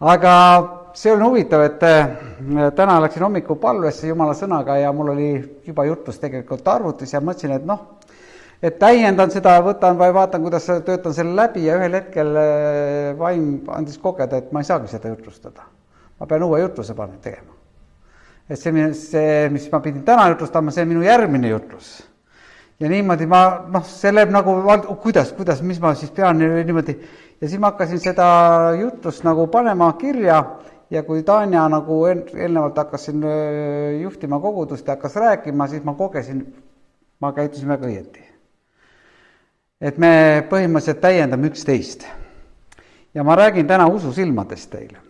Aga see on huvitav, et täna läksin hommiku palvesse Jumala sõnaga ja mul oli juba jutlus tegelikult arvutis ja mõtlesin, et et täiendan seda, võtan või vaatan, kuidas töötan selle läbi ja ühel hetkel vaim andis kogeda, et ma ei saagi seda jutlustada. Ma pean uue jutluse tegema. Et see, mis ma pidin täna jutlustama, see on minu järgmine jutlus. Ja niimoodi see läheb nagu, kuidas, mis ma siis pean niimoodi. Ja siis ma hakkasin seda jutlust nagu panema kirja ja kui Tanja nagu eelnevalt hakkasin juhtima kogudust ja hakkas rääkima, siis ma kogesin, ma käitusin väga õieti. Et me põhimõtteliselt täiendame üksteist. Ja ma räägin täna ususilmadest teile.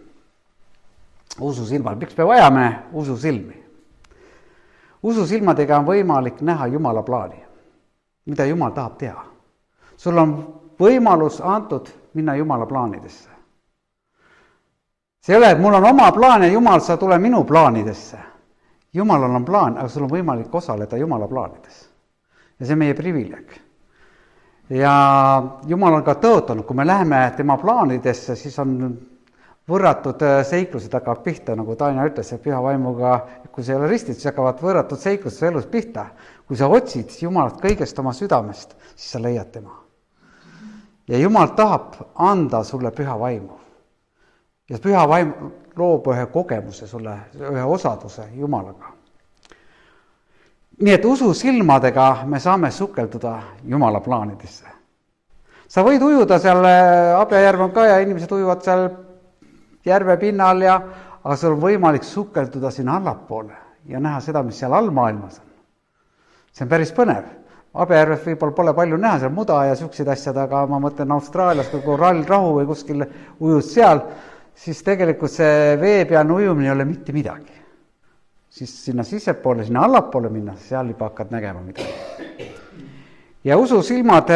Ususilmad, miks me vajame ususilmi? Ususilmadega on võimalik näha Jumala plaani, mida Jumal tahab teha. Sul on võimalus antud minna Jumala plaanidesse. See ei ole, et mul on oma plaan ja Jumal, sa tule minu plaanidesse. Jumalal on plaan, aga sul on võimalik osaleda Jumala plaanides. Ja see on meie privileeg. Ja Jumal on ka tõotanud, kui me läheme tema plaanidesse, siis on võrratud seiklused hakkavad pihta, nagu Tanja ütles, et püha vaimuga, kui see ei ole ristit, siis hakkavad võrratud seiklused elus pihta. Kui sa otsid Jumalat kõigest oma südamest, siis sa leiad tema. Ja Jumal tahab anda sulle püha vaimu. Ja püha vaim loob ühe kogemuse sulle, ühe osaduse Jumalaga. Nii et ususilmadega me saame sukelduda Jumala plaanidesse. Sa võid ujuda seal, Abjajärv on ka ja inimesed ujuvad seal järve pinnal, aga sul on võimalik sukelduda sinna allapoole ja näha seda, mis seal all maailmas on. See on päris põnev. Abjajärves võib-olla pole palju näha, seal muda ja süksid asjad, aga ma mõtlen Austraalias, kui korallrahu või kuskil ujud seal, siis tegelikult see veepealne ujumine ei ole mitte midagi. Siis sinna sisepoole, sinna allapoole minna, seal juba hakkad nägema midagi. Ja ususilmad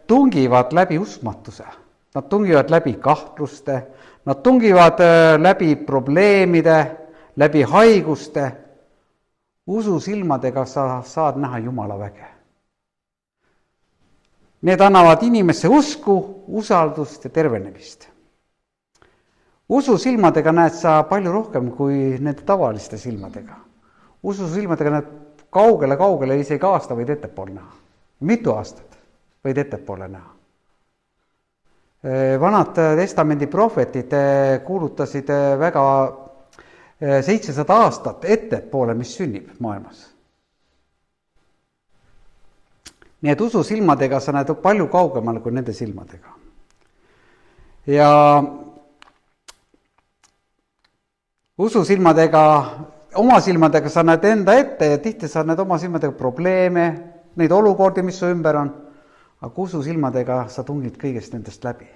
tungivad läbi uskmatuse. Nad tungivad läbi kahtluste, nad tungivad läbi probleemide, läbi haiguste. Ususilmadega sa saad näha Jumala väge. Need annavad inimesse usku, usaldust ja tervenemist. Ususilmadega näed sa palju rohkem kui nende tavaliste silmadega. Ususilmadega näed kaugele, isegi aasta võid ettepool näha. Mitu aastat võid ettepoole näha. Vanad testamendi prohvetid kuulutasid väga 700 aastat ettepoole, mis sünnib maailmas. Nii et ususilmadega sa näed palju kaugemale kui nende silmadega. Ja ususilmadega, oma silmadega sa näed enda ette ja tihti sa näed oma silmadega probleeme, neid olukordi, mis su ümber on, aga ususilmadega sa tungid kõigest nendest läbi.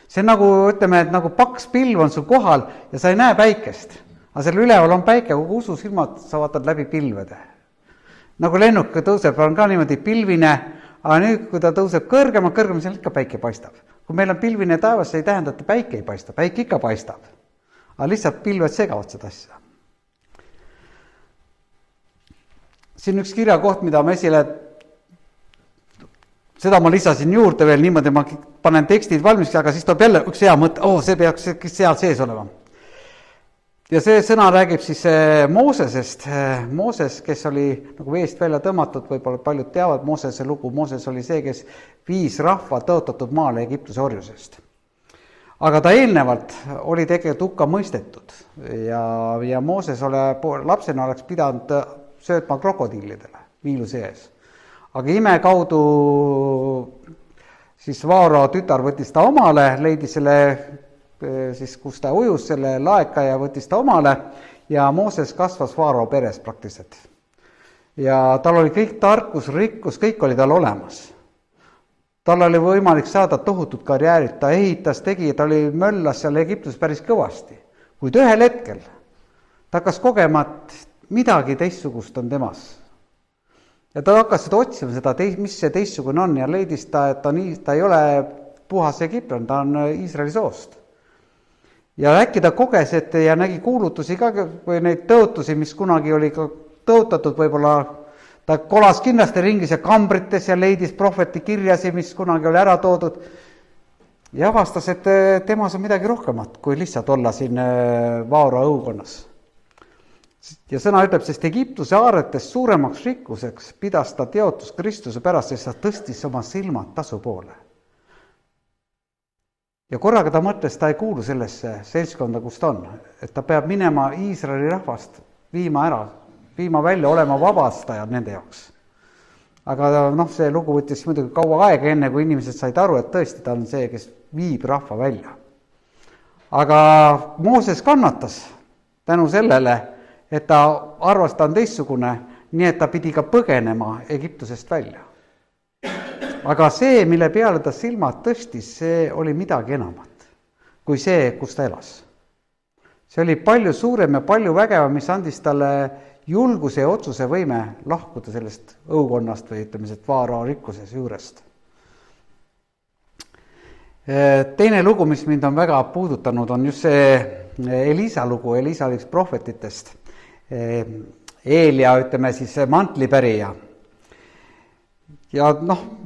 See on nagu, ütleme, et nagu paks pilv on su kohal ja sa ei näe päikest, aga selle üleval on päike, kui ususilmad sa vaatad läbi pilvede. Nagu lennuk tõuseb, on ka niimoodi pilvine, aga nüüd, kui ta tõuseb kõrgema, seal ikka päike paistab. Kui meil on pilvine taevas, see ei tähenda, et päike ei paista, päike ikka paistab. Aga lihtsalt pilved segavad seda asja. Siin üks kirjakoht, mida ma esile, seda ma lisasin juurde veel niimoodi, ma panen tekstid valmis, aga siis tuleb jälle üks hea mõte, see peaks seal sees olema. Ja see sõna räägib siis Moosesest. Mooses, kes oli nagu veest välja tõmmatud, võib-olla paljud teavad Moosese lugu. Mooses oli see, kes viis rahva tõotatud maale Egiptuse orjusest. Aga ta eelnevalt oli tegelikult hukka mõistetud ja Mooses lapsena oleks pidanud söötma krokodillidele viilu sees. Aga ime kaudu siis Vaaro tütar võttis ta omale, leidis selle, siis kus ta ujus selle laeka ja võttis ta omale ja Mooses kasvas Vaaro peres praktiliselt. Ja tal oli kõik tarkus, rikkus, kõik oli tal olemas. Tal oli võimalik saada tohutut karjäärit, ta ehitas, tegi, ta oli möllas seal Egiptuses päris kõvasti. Kuid ühel hetkel ta hakkas kogema, et midagi teistsugust on temas. Ja ta hakkas seda otsima, mis see teistsugune on ja leidis ta, et ta ei ole puhas Egiptlane, ta on Iisraeli soost. Ja äkki ta koges, ja nägi kuulutusi ka, või neid tõotusi, mis kunagi oli ka tõotatud võib-olla. Ta kolas kindlasti ringis ja kambrites ja leidis prohveti kirjasi, mis kunagi oli ära toodud. ja avastas, et temas on midagi rohkemat, kui lihtsalt olla siin vaora õukonnas. Ja sõna ütleb, sest Egiptuse aaretest suuremaks rikkuseks pidas ta teotust Kristuse pärast, sest ta tõstis oma silmad tasu poole. Ja korraga ta mõtles, ta ei kuulu sellesse seltskonda, kus ta on. Et ta peab minema Iisraeli rahvast viima välja, olema vabastajad nende jaoks. Aga see lugu võttis muidugi kaua aega enne, kui inimesed said aru, et tõesti ta on see, kes viib rahva välja. Aga Mooses kannatas tänu sellele, et ta arvas, ta on teistsugune, nii et ta pidi ka põgenema Egiptusest välja. Aga see, mille peale ta silmad tõstis, see oli midagi enamat kui see, kus ta elas. See oli palju suurem ja palju vägevam, mis andis talle julguse ja otsuse võime lahkuda sellest õukonnast või ütleme, vaara rikkuses juurest. Teine lugu, mis mind on väga puudutanud, on just see Elisa lugu. Elisa oli üks prohvetitest. Eelia, ütleme mantlipärija. Ja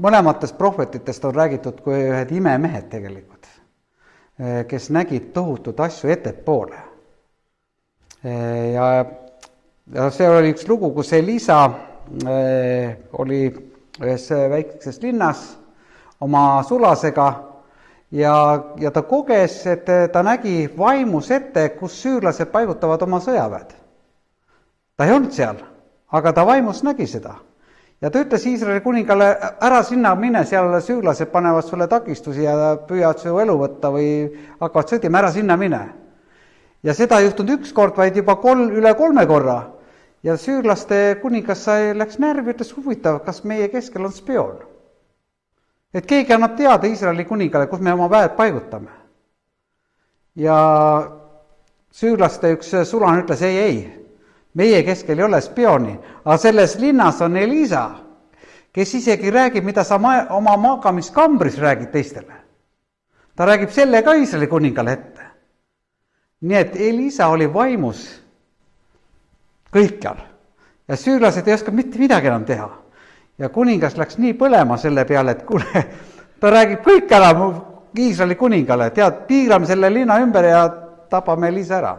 mõlematest prohvetitest on räägitud kui ühed imemehed tegelikult, kes nägid tohutud asju ettepoole. Ja see oli üks lugu, kus Elisa oli ühes väikeses linnas oma sulasega ja ta koges, et ta nägi vaimus ette, kus süürlased paigutavad oma sõjaväed. Ta ei olnud seal, aga ta vaimus nägi seda. Ja ta ütles Iisraeli kuningale, ära sinna mine, seal süürlased panevad sulle takistusi ja püüavad su elu võtta või hakkavad sõdima, ära sinna mine. Ja seda ei juhtunud üks kord, vaid juba üle 3 korra. Ja süürlaste kuningas läks närvi, ütles huvitav, kas meie keskel on spioon. Et keegi annab teada Iisraeli kuningale, kus me oma väed paigutame. Ja süürlaste üks sulane ütles, ei, meie keskel ei ole spiooni, aga selles linnas on Elisa, kes isegi räägib, mida sa oma magamiskambris räägid teistele. Ta räägib selle ka Iisraeli kuningale ette. Nii et Elisa oli vaimus kõikjal ja süürlased ei oska mitte midagi enam teha. Ja kuningas läks nii põlema selle peale, et kuule, ta räägib kõik ära Iisraeli kuningale, tead, piirame selle linna ümber ja tapame Elisa ära.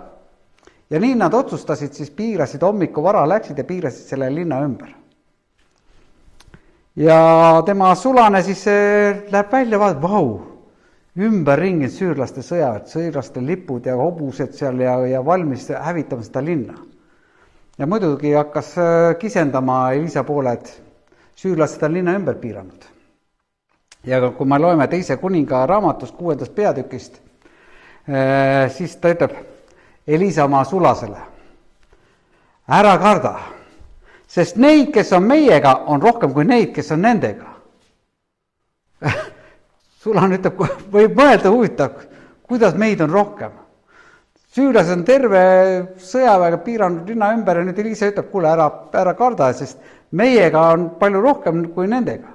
Ja nii nad otsustasid, siis piirasid hommiku vara, läksid ja piirasid selle linna ümber. Ja tema sulane siis läheb välja, vau, ümberringi süürlaste sõjaväed, süürlaste lipud ja hobused seal ja valmis hävitama seda linna. Ja muidugi hakkas kisendama Elisa poole, et süürlased on linna ümber piiranud. Ja kui me loeme teise kuninga raamatust 6. peatükist, siis ta ütleb Elisa oma sulasele, ära karda, sest neid, kes on meiega, on rohkem kui neid, kes on nendega. Sulane ütleb, võib mõelda huvitav, kuidas meid on rohkem. Süürlased on terve sõjaväega piiranud linna ümber ja nüüd Elisa ütleb, kuule, ära karda, sest meiega on palju rohkem kui nendega.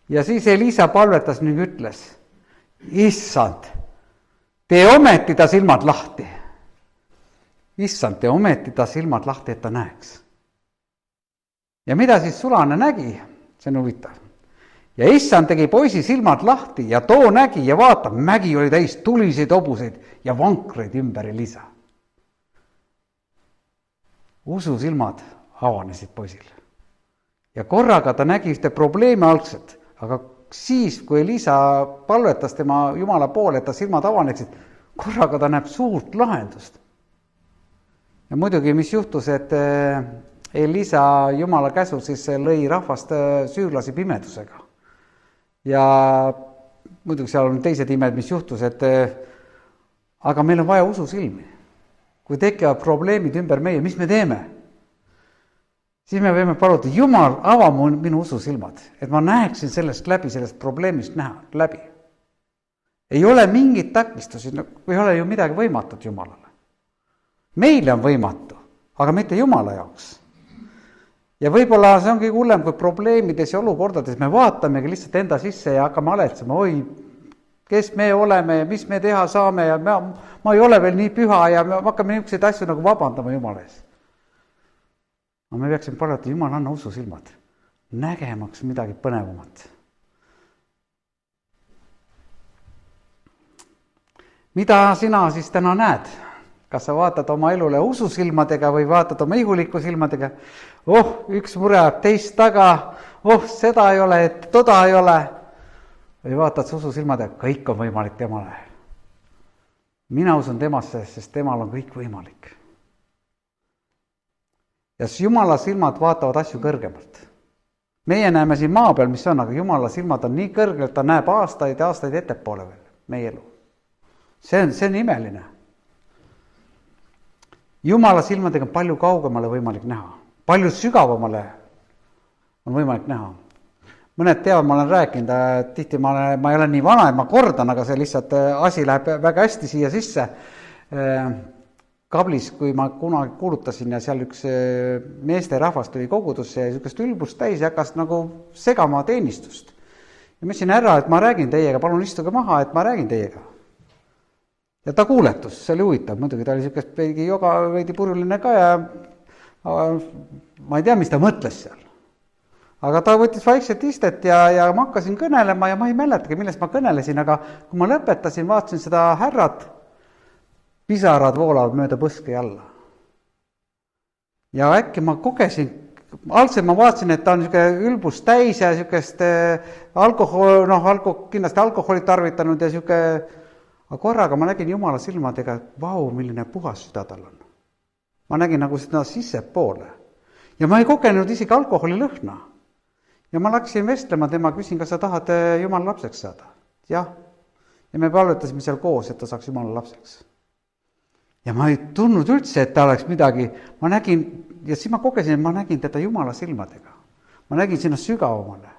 Ja siis Elisa palvetas ning ütles, issand, tee ometi ta silmad lahti. Issand, tee ometi ta silmad lahti, et ta näeks. Ja mida siis sulane nägi? See on huvitav. Ja issand tegi poisi silmad lahti ja too nägi ja vaatab, mägi oli täis tuliseid hobuseid ja vankreid ümber Elisa. Ususilmad avanesid poisil. Ja korraga ta nägi ühte probleemi algselt, aga siis, kui Elisa palvetas tema Jumala poole, et ta silmad avaneksid, korraga ta näeb suurt lahendust. Ja muidugi, mis juhtus, et Elisa Jumala käsul siis lõi rahvast süürlasi pimedusega. Ja muidugi seal on teised imed, mis juhtus, et aga meil on vaja ususilmi. Kui tekivad probleemid ümber meie, mis me teeme? Siis me võime paluda, Jumal, ava minu ususilmad, et ma näeksin sellest läbi, sellest probleemist näha läbi. Ei ole mingit takistusi, ei ole ju midagi võimatut Jumalale. Meile on võimatu, aga mitte Jumala jaoks. Ja võib-olla see ongi hullem, kui probleemides ja olukordades me vaatamegi lihtsalt enda sisse ja hakkame aletsema, oi, kes me oleme ja mis me teha saame ja ma ei ole veel nii püha ja me hakkame niisuguseid asju nagu vabandama Jumala ees. Aga me peaksime palvata, Jumal, anna ususilmad, nägemaks midagi põnevamat. mida sina siis täna näed? Kas sa vaatad oma elule ususilmadega või vaatad oma ihuliku silmadega? Üks mure ajab teist taga, seda ei ole, et toda ei ole. Või vaatad sa ususilmadega, kõik on võimalik temale. Mina usun temasse, sest temal on kõik võimalik. Ja Jumala silmad vaatavad asju kõrgemalt. Meie näeme siin maa peal, mis on, aga Jumala silmad on nii kõrgelt, ta näeb aastaid ja aastaid ettepoole veel, meie elu. See on imeline. Jumala silmadega on palju kaugemale võimalik näha. Palju sügavamale on võimalik näha. Mõned teavad, ma olen rääkinud, tihti ma ei ole nii vana, et ma kordan, aga see lihtsalt asi läheb väga hästi siia sisse. Kablis, kui ma kunagi kuulutasin ja seal üks meeste rahvas tuli kogudusse ja niisugust ülbust täis ja hakkas nagu segama teenistust. Ja ma ütlesin ära, et ma räägin teiega, palun istuge maha, et ma räägin teiega. Ja ta kuuletus, see oli huvitav, muidugi ta oli niisugust veidi puruline ka ja ma ei tea, mis ta mõtles seal. Aga ta võttis vaikselt istet ja ma hakkasin kõnelema ja ma ei mäletagi, millest ma kõnelesin, aga kui ma lõpetasin, vaatasin seda härrat, pisarad voolavad mööda põske alla. Ja äkki ma kogesin, algselt ma vaatasin, et ta on niisugune ülbus täis ja niisugust kindlasti alkoholit tarvitanud ja niisugune, aga korraga ma nägin Jumala silmadega, et vau, milline puhas süda tal on. Ma nägin nagu seda sisse poole. Ja ma ei kogenud isegi alkoholi lõhna. Ja ma läksin vestlema tema, küsin, kas sa tahad Jumala lapseks saada. Jah. Ja me palvetasime seal koos, et ta saaks Jumala lapseks. Ja ma ei tundnud üldse, et ta oleks midagi. Ma nägin, ja siis ma kogesin, et ma nägin teda Jumala silmadega. Ma nägin sinna sügavamale.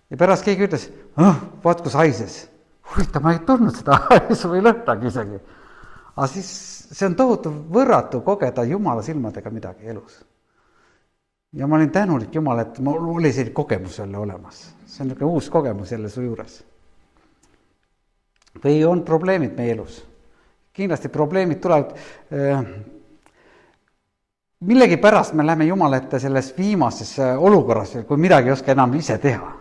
Ja pärast keegi ütles, vaat kus haises. Huvita, ma ei tundnud seda haisu või lõhnagi isegi. Aga siis see on tohutu võrratu kogeda Jumala silmadega midagi elus. Ja ma olin tänulik Jumala, et mul oli selline kogemus jälle olemas. See on niisugune uus kogemus jälle su juures. Või on probleemid meie elus? Kindlasti probleemid tulevad. Millegi pärast me läheme Jumala ette selles viimases olukorras, kui midagi ei oska enam ise teha.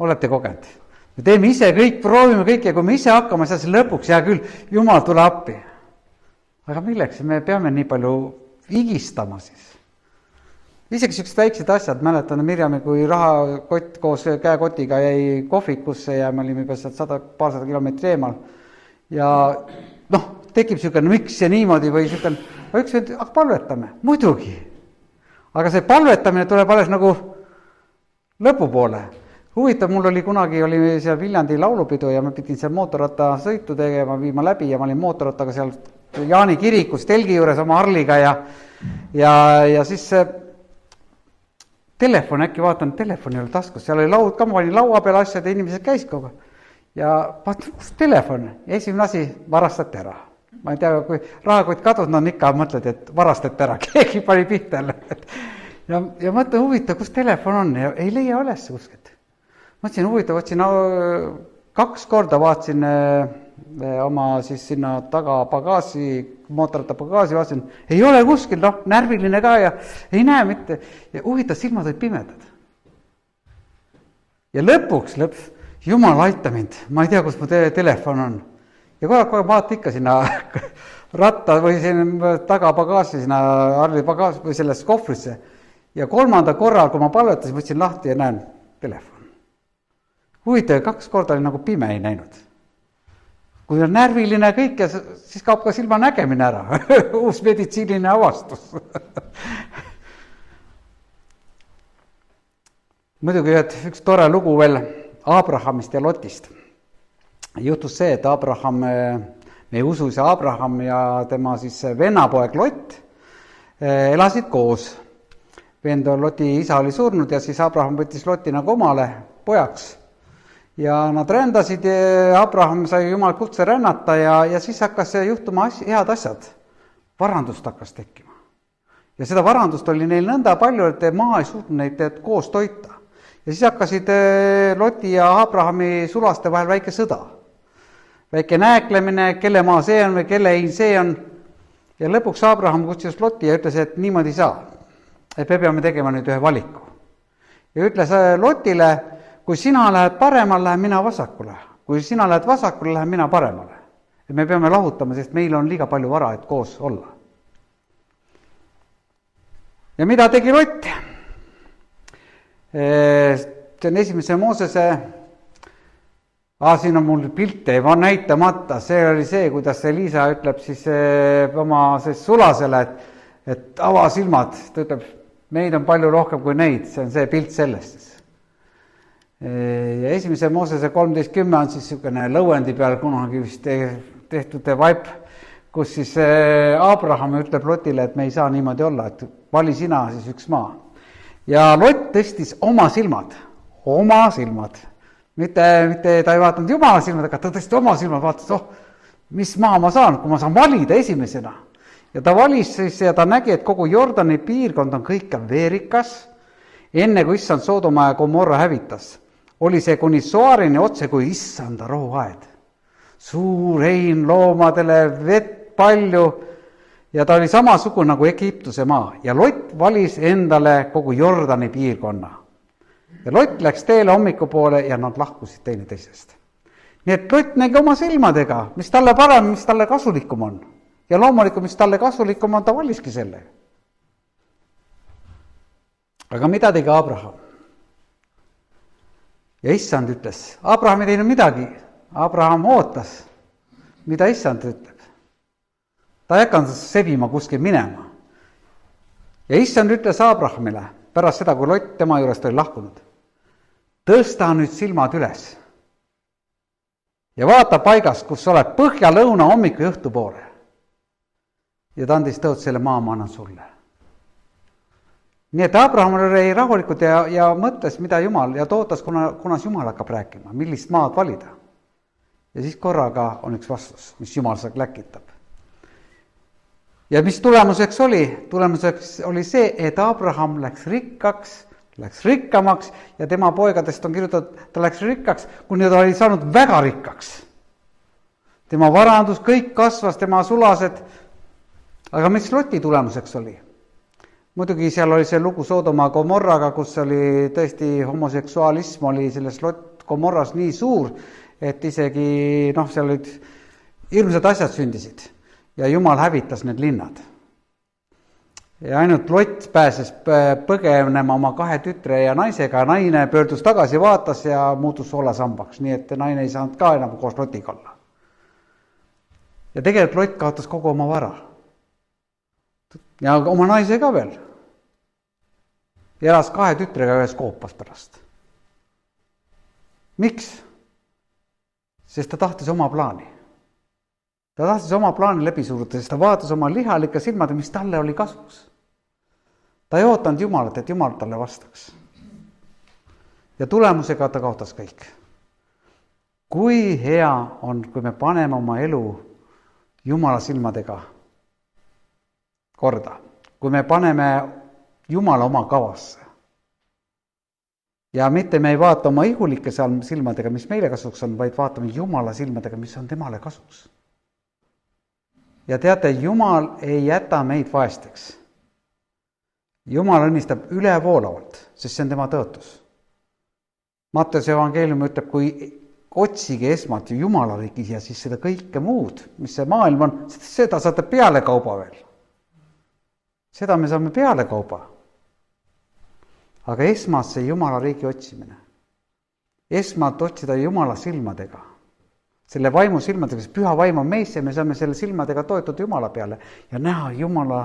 Olete kogenud? Me teeme ise kõik, proovime kõik ja kui me ise hakkame, siis lõpuks hea küll, Jumal tule appi. Aga milleks? Me peame nii palju vigistama siis. Isegi sellised väiksed asjad, mäletan Mirjami, kui rahakott koos käekotiga jäi kohvikusse ja me olime juba paarsada kilomeetri eemal. Ja tekib niisugune, miks ja niimoodi või niisugune, üks öeldi, palvetame, muidugi. Aga see palvetamine tuleb alles nagu lõpupoole. Huvitav, mul oli kunagi seal Viljandi laulupidu ja ma pidin seal mootorratta sõitu tegema, viima läbi ja ma olin mootorrattaga seal Jaani kirikus telgi juures oma Harliga ja siis telefon, äkki vaatan, telefoni oli taskus, seal oli laud, ka ma olin laua peal asjad ja inimesed käis kogu. Ja vaatan, kus telefon? Ja esimene asi, varastati ära. Ma ei tea, kui rahakott kadus, ikka mõtled, et varastati ära, keegi pani pihta. Ja mõtlen, huvitav, kus telefon on ja ei leia üles kuskilt. Mõtlesin, huvitav, võtsin 2 korda vaatsin oma siis sinna taga pagaasi, mootorratta pagaasi vaatasin, ei ole kuskil, närviline ka ja ei näe mitte. Ja huvitav, silmad olid pimedad. Ja lõpuks, Jumal aita mind, ma ei tea, kus mu telefon on. Ja kogu vaata ikka sinna ratta või sinna taga pagaasi, sinna Harli pagaasi või sellest kohvrisse. Ja 3. korral, kui ma palvetasin, võtsin lahti ja näen telefon. Huvitav, 2 korda oli nagu pime ei näinud. Kui on närviline kõik ja siis kaob ka silma nägemine ära. Uus meditsiiniline avastus. Muidugi üks tore lugu veel Abrahamist ja Lotist. Juhtus see, et Abraham, meie usus Abraham ja tema siis vennapoeg Lott elasid koos. Vend Loti isa oli surnud ja siis Abraham võttis Loti nagu omale pojaks. Ja nad rändasid ja Abraham sai Jumal kutse rännata ja siis hakkas juhtuma head asjad. Varandust hakkas tekkima. Ja seda varandust oli neil nõnda palju, et maa ei suutnud neid koos toita. Ja siis hakkasid Loti ja Abrahami sulaste vahel väike sõda. Väike nääklemine, kelle maa see on või kelle ei see on. Ja lõpuks Abraham kutsus Loti ja ütles, et niimoodi ei saa. Et me peame tegema nüüd ühe valiku. Ja ütles Lotile, kui sina lähed paremal, lähen mina vasakule. Kui sina lähed vasakule, lähen mina paremale. ja me peame lahutama, sest meil on liiga palju vara, et koos olla. Ja mida tegi Lott? See on esimese Moosese, siin on mul pilte juba näitamata, see oli see, kuidas Liisa ütleb siis oma sulasele, et ava silmad, ta ütleb, meid on palju rohkem kui neid, see on see pilt sellest. Ja esimese Moosese 13.10 on siis niisugune lõuendi peal kunagi vist tehtud vaip, kus siis Abraham ütleb Lotile, et me ei saa niimoodi olla, et vali sina siis üks maa. Ja Lott tõstis oma silmad, mitte ta ei vaatanud Jumala silmad, aga ta tõstis oma silmad, vaatas, mis maa ma saan, kui ma saan valida esimesena. Ja ta valis siis ja ta nägi, et kogu Jordani piirkond on kõikjal veerikas, enne kui issand Soodoma ja Gomorra hävitas. Oli see kuni Soarini otse kui issanda rohuaed. Suur hein loomadele, vett palju ja ta oli samasugune nagu Egiptuse maa. Ja Lott valis endale kogu Jordani piirkonna. Ja Lott läks teele hommikupoole ja nad lahkusid teineteisest. Nii et Lott nägi oma silmadega, mis talle parem, mis talle kasulikum on. Ja loomulikult, mis talle kasulikum on, ta valiski selle. Aga mida tegi Abraham? Ja issand ütles, Abraham ei teinud midagi. Abraham ootas, mida issand ütleb. Ta ei hakanud sebima kuskil minema. Ja issand ütles Abrahamile, pärast seda, kui Lott tema juurest oli lahkunud, tõsta nüüd silmad üles ja vaata paigas, kus oled põhja, lõuna, hommiku ja õhtu poole. Ja ta andis tõod selle maa ma annan sulle. Nii et Abraham oli rahulikud ja mõtles, mida Jumal, ja ta ootas, kunas Jumal hakkab rääkima, millist maad valida. Ja siis korraga on üks vastus, mis Jumal saab läkitab. Ja mis tulemuseks oli? Tulemuseks oli see, et Abraham läks rikkamaks ja tema poegadest on kirjutatud, ta läks rikkaks, kuni ta oli saanud väga rikkaks. Tema varandus, kõik kasvas, tema sulased. Aga mis Loti tulemuseks oli? Muidugi seal oli see lugu Soodoma Gomorraga, kus oli tõesti homoseksualism oli selles Gomorras nii suur, et isegi seal olid hirmsad asjad sündisid ja Jumal hävitas need linnad. Ja ainult Lott pääses põgenema oma 2 tütre ja naisega, naine pöördus tagasi, vaatas ja muutus soolasambaks, nii et naine ei saanud ka enam koos Lotiga olla. Ja tegelikult Lott kaotas kogu oma vara. Ja oma naise ka veel. Ja elas 2 tütrega ühes koopas pärast. Miks? Sest ta tahtis oma plaani. Ta tahtis oma plaani läbi suruda, sest ta vaatas oma lihalike silmade, mis talle oli kasuks. Ta ei ootanud Jumalat, et Jumal talle vastaks. Ja tulemusega ta kaotas kõik. Kui hea on, kui me paneme oma elu Jumala silmadega korda, kui me paneme Jumala oma kavasse. Ja mitte me ei vaata oma ihulike silmadega, mis meile kasuks on, vaid vaatame Jumala silmadega, mis on temale kasuks. Ja teate, Jumal ei jäta meid vaesteks. Jumal õnnistab ülevoolavalt, sest see on tema tõotus. Matteuse evangeelium ütleb, kui otsige esmalt Jumala riigi ja siis seda kõike muud, mis see maailm on, seda saate peale kauba veel. Seda me saame peale kauba. Aga esmalt see Jumala riigi otsimine. Esmalt otsida Jumala silmadega. Selle vaimu silmadega, see püha vaim on meis ja me saame selle silmadega toetuda Jumala peale ja näha Jumala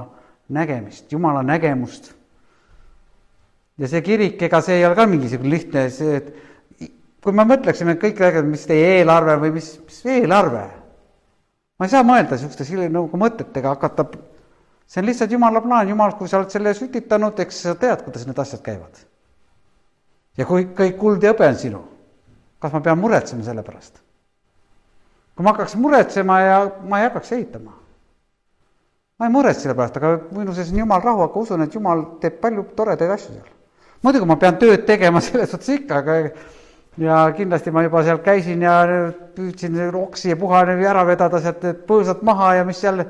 nägemist, Jumala nägemust. Ja see kirik, ega see ei ole ka mingisugune lihtne, see, et kui me mõtleksime kõik räägid, mis teie eelarve või mis eelarve. Ma ei saa mõelda niisuguste nagu mõtetega hakata. See on lihtsalt Jumala plaan, Jumal, kui sa oled selle sütitanud, eks sa tead, kuidas need asjad käivad. Ja kui kõik kuld ja hõbe on sinu, kas ma pean muretsema selle pärast? Kui ma hakkaks muretsema ja ma ei hakkaks ehitama. Ma ei muretse selle pärast, aga minu sees on Jumal rahu, aga usun, et Jumal teeb palju toredaid asju seal. Muidugi ma pean tööd tegema selles ots ikka, aga ja kindlasti ma juba seal käisin ja püüdsin oksi ja puhane ära vedada sealt need põõsad maha ja mis seal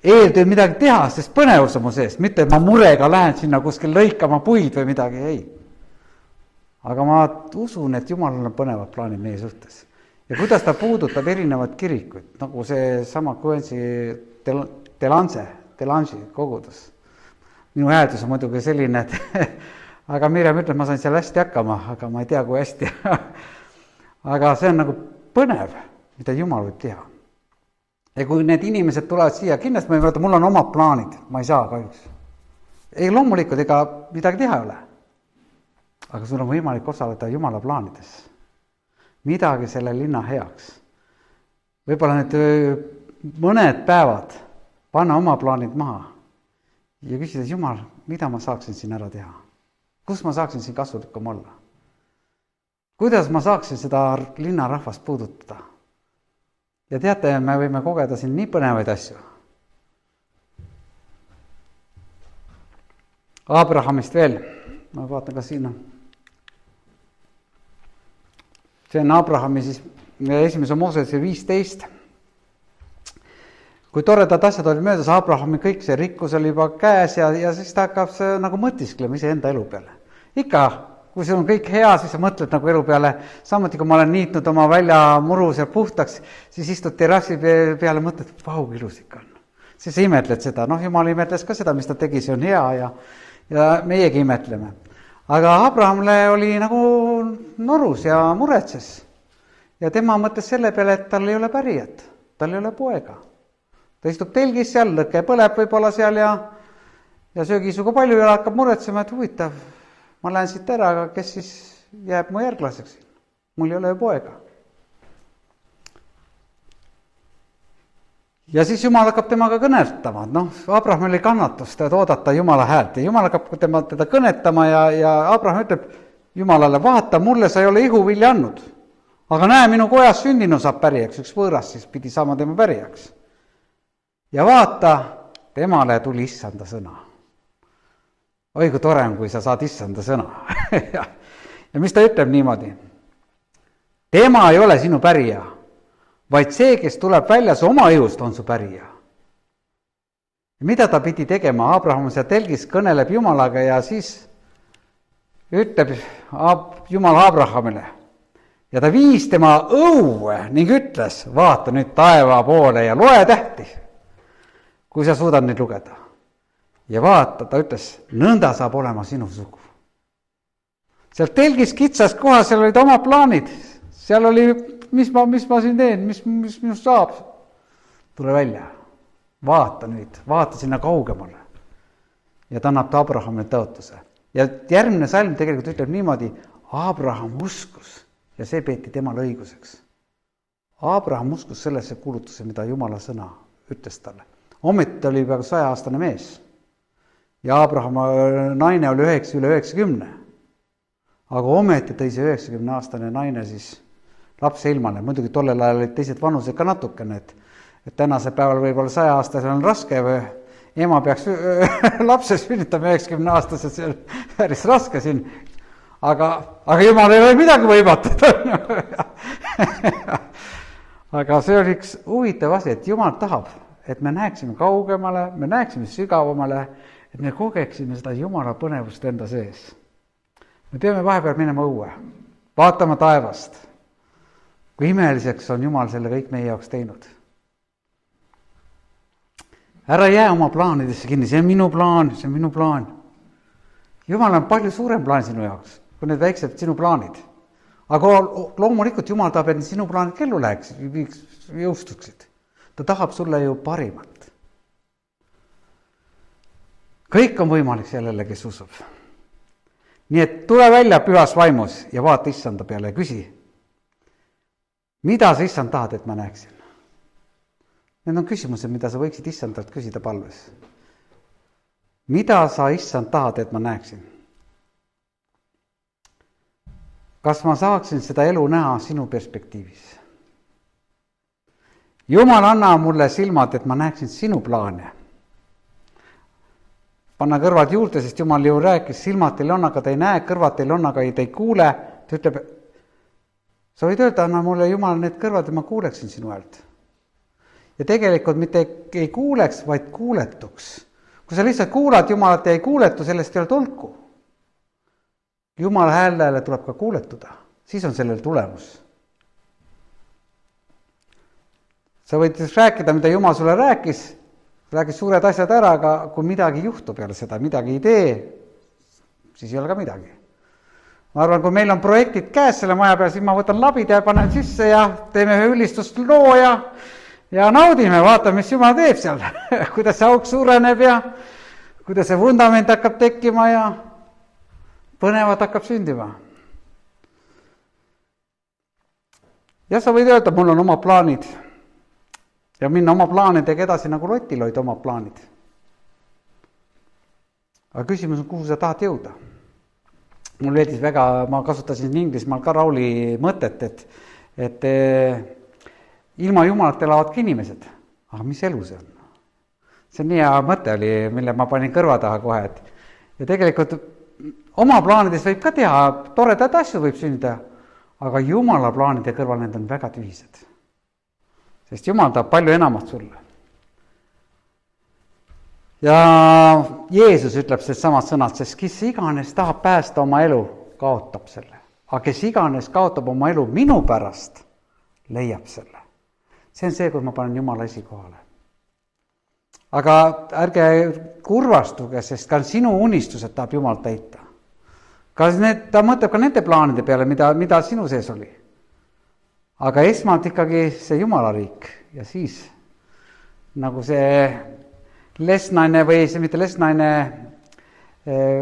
eeltöö midagi teha, sest põnevus on mu sees, mitte et ma murega lähen sinna kuskil lõikama puid või midagi, ei. Aga ma usun, et Jumalal on põnevad plaanid meie suhtes. ja kuidas ta puudutab erinevat kirikuid, nagu see sama Guernsey Delange'i kogudus. Minu hääldus on muidugi selline, et aga Mirjam ütleb, ma sain seal hästi hakkama, aga ma ei tea, kui hästi. Aga see on nagu põnev, mida Jumal võib teha. Ja kui need inimesed tulevad siia, kindlasti ma ei mõelda, mul on omad plaanid, ma ei saa kahjuks. Ei loomulikult, ega midagi teha ei ole. Aga sul on võimalik osaleda Jumala plaanides. Midagi selle linna heaks. Võib-olla need mõned päevad panna oma plaanid maha ja küsida, Jumal, mida ma saaksin siin ära teha? Kus ma saaksin siin kasulikum olla? Kuidas ma saaksin seda linna rahvast puudutada? Ja teate, me võime kogeda siin nii põnevaid asju. Abrahamist veel, ma vaatan, kas siin on. See on Abrahami siis esimese Moosese 15. Kui toredad asjad oli möödas, Abrahami kõik see rikkus oli juba käes ja siis ta hakkab see nagu mõtisklema ise enda elu peale. Ikka, kui sul on kõik hea, siis sa mõtled nagu elu peale, samuti kui ma olen niitnud oma väljamuru seal puhtaks, siis istud terrassi peale ja mõtled, vau, ilus ikka on. Siis imetled seda, Jumal imetles ka seda, mis ta tegi, see on hea ja meiegi imetleme. Aga Abrahamle oli nagu norus ja muretses. Ja tema mõtles selle peale, et tal ei ole pärijat, tal ei ole poega. Ta istub telgis seal, lõkke põleb võib-olla seal ja söögisuga palju ja hakkab muretsema, et huvitav, ma lähen siit ära, aga kes siis jääb mu järglaseks? Mul ei ole ju poega. Ja siis Jumal hakkab temaga kõnetama. Abraham oli kannatust, et oodata Jumala häält. Ja Jumal hakkab teda kõnetama ja Abraham ütleb Jumalale, vaata, mulle sa ei ole ihuvilja andnud. Aga näe, minu kojas sündinu saab pärijaks, üks võõras siis pidi saama tema pärijaks. Ja vaata, temale tuli issanda sõna. Oi, kui tore on, kui sa saad issanda sõna. Ja mis ta ütleb niimoodi? Tema ei ole sinu pärija, vaid see, kes tuleb väljas oma ihust, on su pärija. Mida ta pidi tegema? Abraham seal telgis kõneleb Jumalaga ja siis ütleb Jumal Abrahamile. Ja ta viis tema õue ning ütles, vaata nüüd taeva poole ja loe tähti, kui sa suudad neid lugeda. Ja vaata, ta ütles, nõnda saab olema sinu sugu. Seal telgis kitsas kohas, seal olid oma plaanid. Seal oli, mis ma siin teen, mis minust saab. Tule välja, vaata nüüd, vaata sinna kaugemale. Ja ta annab ta Abrahamile tõotuse. Ja järgmine salm tegelikult ütleb niimoodi, Abraham uskus ja see peeti temale õiguseks. Abraham uskus sellesse kuulutuse, mida Jumala sõna ütles talle. Ometi oli peaaegu 100-aastane mees ja Abrahama naine oli üle 90. Aga ometi tõi see 90-aastane naine siis lapse ilmale. Muidugi tollel ajal olid teised vanused ka natukene, et tänase päeval võib-olla 100-aastasel on raske või ema peaks lapse sünnitama 90-aastased, see on päris raske siin. Aga Jumal ei ole midagi võimatud. Aga see oli üks huvitav asi, et Jumal tahab, et me näeksime kaugemale, me näeksime sügavamale, et me kogeksime seda Jumala põnevust enda sees. Me peame vahepeal minema õue, vaatama taevast, kui imeliseks on Jumal selle kõik meie jaoks teinud. Ära jää oma plaanidesse kinni, see on minu plaan, see on minu plaan. Jumal on palju suurem plaan sinu jaoks, kui need väiksed sinu plaanid. Aga loomulikult Jumal tahab, et sinu plaanid kellu läheks, jõustuksid. Ta tahab sulle ju parimat. Kõik on võimalik sellele, kes usub. Nii et tule välja pühas vaimus ja vaata issanda peale ja küsi, mida sa issand tahad, et ma näeksin? Need on küsimused, mida sa võiksid issandalt küsida palves. Mida sa issand tahad, et ma näeksin? Kas ma saaksin seda elu näha sinu perspektiivis? Jumal, anna mulle silmad, et ma näeksin sinu plaane. Panna kõrvad juurde, sest Jumal ju rääkis, silmad teil on, aga ta ei näe, kõrvad teil on, aga ta ei kuule. Ta ütleb, sa võid öelda, anna mulle Jumal need kõrvad ja ma kuuleksin sinu häält. Ja tegelikult mitte ei kuuleks, vaid kuuletuks. Kui sa lihtsalt kuulad Jumalat ja ei kuuletu, sellest ei ole tolku. Jumala häälele tuleb ka kuuletuda, siis on sellel tulemus. sa võid rääkida, mida Jumal sulle rääkis suured asjad ära, aga kui midagi juhtub peale seda, midagi ei tee, siis ei ole ka midagi. Ma arvan, kui meil on projektid käes selle maja peal, siis ma võtan labid ja panen sisse ja teeme ühe ülistust loo ja naudime, vaatame, mis Jumal teeb seal, kuidas see auk suureneb ja kuidas see vundament hakkab tekkima ja põnevat hakkab sündima. Ja sa võid öelda, mul on oma plaanid ja minna oma plaanidega edasi, nagu Lotil olid oma plaanid. Aga küsimus on, kuhu sa tahad jõuda. Mul veedis väga, ma kasutasin Inglismaal ka Rauli mõtet, et ilma Jumalat elavadki inimesed. Aga mis elu see on? See on nii hea mõte oli, mille ma panin kõrva taha kohe. Ja tegelikult oma plaanides võib ka teha, toredad asju võib sündida, aga Jumala plaanide kõrval need on väga tühised. Sest Jumal tahab palju enamat sulle. Ja Jeesus ütleb selles samad sõnad, sest kes iganes tahab päästa oma elu, kaotab selle. Aga kes iganes kaotab oma elu minu pärast, leiab selle. See on see, kui ma panen Jumala esikohale. Aga ärge kurvastuge, sest ka sinu unistused tahab Jumal täita. Ta mõtleb ka nende plaanide peale, mida sinu sees oli. Aga esmalt ikkagi see Jumala riik ja siis nagu see lesnaine või see mitte lesnaine,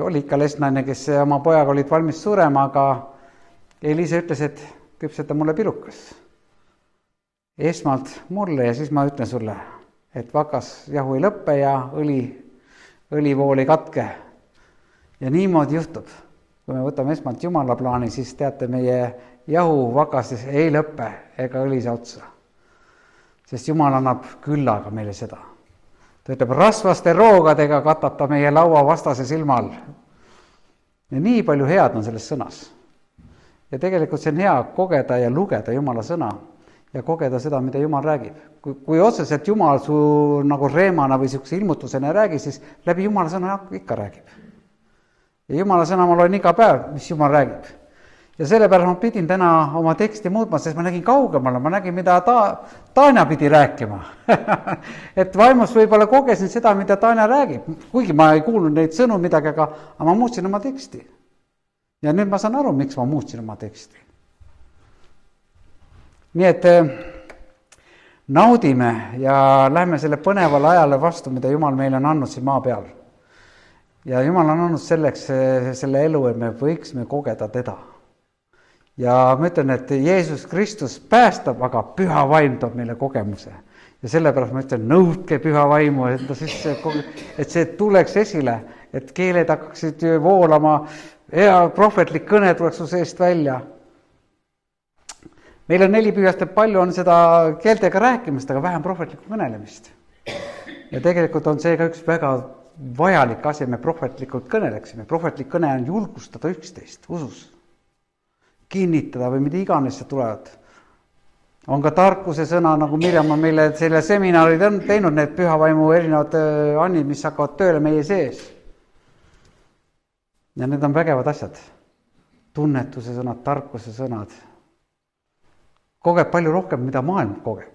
oli ikka lesnaine, kes oma pojaga olid valmis surema, aga Eliisa ütles, et küpseta mulle pirukas. Esmalt mulle ja siis ma ütlen sulle, et vakas jahu ei lõppe ja õlivool ei katke. Ja niimoodi juhtub. Kui me võtame esmalt Jumala plaani, siis teate, meie jahu vakases ei lõppe ega õli saa otsa. Sest Jumal annab küllaga meile seda. Ta ütleb, rasvaste roogadega katab ta meie laua vastase silmal. Ja nii palju head on selles sõnas. Ja tegelikult see on hea kogeda ja lugeda Jumala sõna ja kogeda seda, mida Jumal räägib. Kui otseselt Jumal su nagu reemana või siukse ilmutusena räägi, siis läbi Jumala sõna ikka räägib. Ja Jumala sõna ma loen iga päev, mis Jumal räägib. Ja sellepärast ma pidin täna oma teksti muutma, sest ma nägin kaugemale, ma nägin, mida Taina pidi rääkima. Et vaimus võib-olla kogesin seda, mida Taina räägib, kuigi ma ei kuulnud neid sõnu midagi, aga ma muutsin oma teksti. Ja nüüd ma saan aru, miks ma muutsin oma teksti. Nii et naudime ja lähme selle põnevale ajale vastu, mida Jumal meile on andnud siin maa peal. Ja Jumal on andnud selleks selle elu, et me võiksime kogeda teda. Ja ma ütlen, et Jeesus Kristus päästab, aga püha vaim toob meile kogemuse. Ja sellepärast ma ütlen, nõudke püha vaimu, et see tuleks esile, et keeled hakkaksid voolama, prohvetlik kõne tuleks su seest välja. Meil on 4 pühast, et palju on seda keeltega rääkimist, aga vähem prohvetlikku kõnelemist. Ja tegelikult on see ka üks väga vajalik asi, me prohvetlikult kõneleksime. Prohvetlik kõne on julgustada üksteist, usus. Kinnitada või mida iganes see tulevad. On ka tarkuse sõna, nagu Mirjam on meile selle seminarid on teinud, need pühavaimu erinevad annid, mis hakkavad tööle meie sees. Ja need on vägevad asjad. Tunnetuse sõnad, tarkuse sõnad. Kogeb palju rohkem, mida maailm kogeb.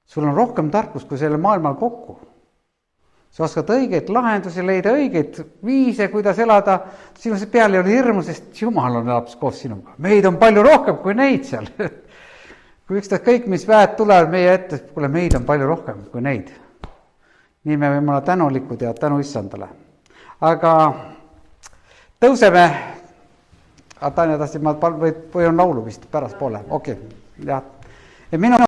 Sul on rohkem tarkust kui selle maailmal kokku. Sa oskad õigeid lahendusi leida, õigeid viise, kuidas elada. Sinu see peal ei ole hirmu, sest Jumal on elab koos sinuga. Meid on palju rohkem kui neid seal. Kui üksteist kõik, mis väed tulevad meie ette, kuule, meid on palju rohkem kui neid. Nii me võime olla tänulikud ja tänu Issandale. Aga tõuseme. Tanja tahtsid, või on laulu vist pärast poole. Okei. Ja minu